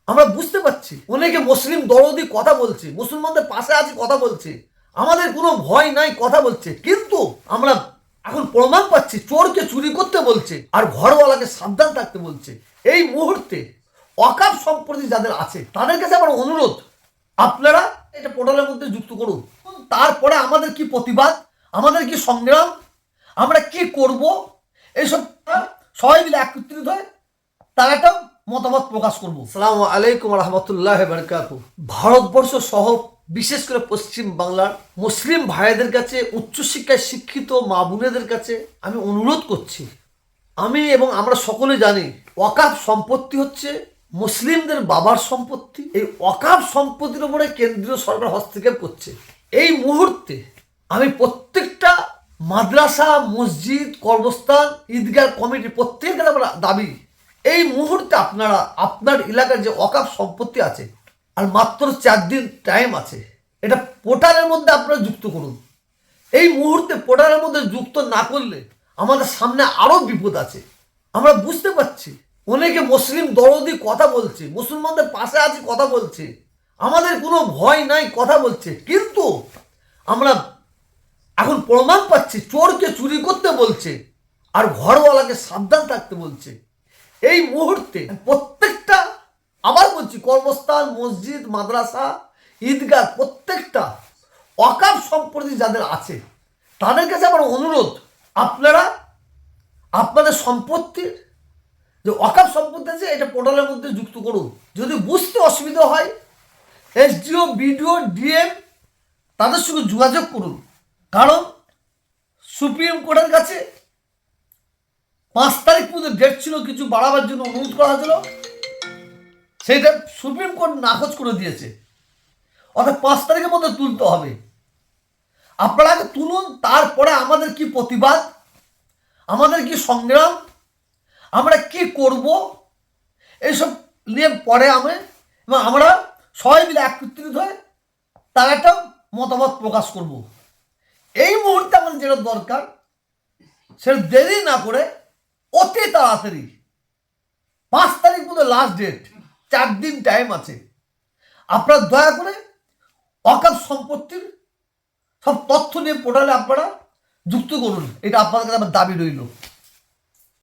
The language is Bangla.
আমরা বুঝতে পারছি অনেকে মুসলিম দরদি কথা বলছে, মুসলমানদের পাশে আছে কথা বলছে, আমাদের কোনো ভয় নাই কথা বলছে, কিন্তু আমরা এখন প্রমাণ পাচ্ছি চোরকে চুরি করতে বলছে আর ঘরওয়ালাকে সাবধান থাকতে বলছে। এই মুহূর্তে অকাপ সম্পত্তি যাদের আছে তাদের কাছে আমার অনুরোধ, আপনারা এটা পোর্টালের মধ্যে যুক্ত করুন। তারপরে আমাদের কি প্রতিবাদ, আমাদের কি সংগ্রাম, আমরা কি করব, এইসব সবাই মিলে একত্রিত হয়ে তার একটা মতামত প্রকাশ করবো। আসসালামু আলাইকুম রহমতুল্লাহ বারকাতুহু। ভারতবর্ষ সহ বিশেষ করে পশ্চিম বাংলার মুসলিম ভাইদের কাছে, উচ্চশিক্ষায় শিক্ষিত মা বোনেদের কাছে আমি অনুরোধ করছি, আমি এবং আমরা সকলে জানি ওয়াকাফ সম্পত্তি হচ্ছে মুসলিমদের বাবার সম্পত্তি। এই ওয়াকাফ সম্পত্তির উপরে কেন্দ্রীয় সরকার হস্তক্ষেপ করছে। এই মুহূর্তে আমি প্রত্যেকটা মাদ্রাসা, মসজিদ, কর্মস্থান, ঈদগাহ কমিটি প্রত্যেকের আমরা দাবি, এই মুহূর্তে আপনারা আপনার এলাকার যে ওয়াকাফ সম্পত্তি আছে, আর মাত্র 4 দিন টাইম আছে, এটা পোর্টালের মধ্যে আপনারা যুক্ত করুন। এই মুহূর্তে পোর্টালের মধ্যে যুক্ত না করলে আমাদের সামনে আরও বিপদ আছে। আমরা বুঝতে পারছি অনেকে মুসলিম দরদি কথা বলছে, মুসলমানদের পাশে আছে কথা বলছে, আমাদের কোনো ভয় নাই কথা বলছে, কিন্তু আমরা এখন প্রমাণ পাচ্ছি চোরকে চুরি করতে বলছে আর ঘরওয়ালাকে সাবধান থাকতে বলছে। এই মুহূর্তে প্রত্যেকটা, আবার বলছি, কর্মস্থান, মসজিদ, মাদ্রাসা, ঈদগাহ প্রত্যেকটা ওয়াকাফ সম্পত্তি যাদের আছে তাদের কাছে আমার অনুরোধ, আপনারা আপনাদের সম্পত্তির যে ওয়াকাফ সম্পত্তি আছে এটা পোর্টালের মধ্যে যুক্ত করুন। যদি বুঝতে অসুবিধা হয় এসডিও, বিডিও, ডিএম তাদের সঙ্গে যোগাযোগ করুন, কারণ সুপ্রিম কোর্টের কাছে 5 তারিখ পর্যন্ত ডেট ছিল, কিছু বাড়াবার জন্য অনুরোধ করা হয়েছিল, সেইটা সুপ্রিম কোর্ট নাকচ করে দিয়েছে। অর্থাৎ 5 তারিখের মধ্যে তুলতে হবে। আপনারা আগে তুলুন, তারপরে আমাদের কি প্রতিবাদ, আমাদের কি সংগ্রাম, আমরা কি করব, এইসব নিয়ে পরে আমরা সবাই মিলে একত্রিত হয়ে তার একটা মতামত প্রকাশ করব। এই মুহূর্তে আমাদের যেটা দরকার সেটা দেরি না করে অতি তাড়াতাড়ি 5 তারিখ মধ্যে লাস্ট ডেট, 4 দিন টাইম আছে, আপনারা দয়া করে ওয়াকাফ সম্পত্তির সব তথ্য নিয়ে পোর্টালে আপনারা যুক্ত করুন। এটা আপনাদের কাছে আমার দাবি রইল।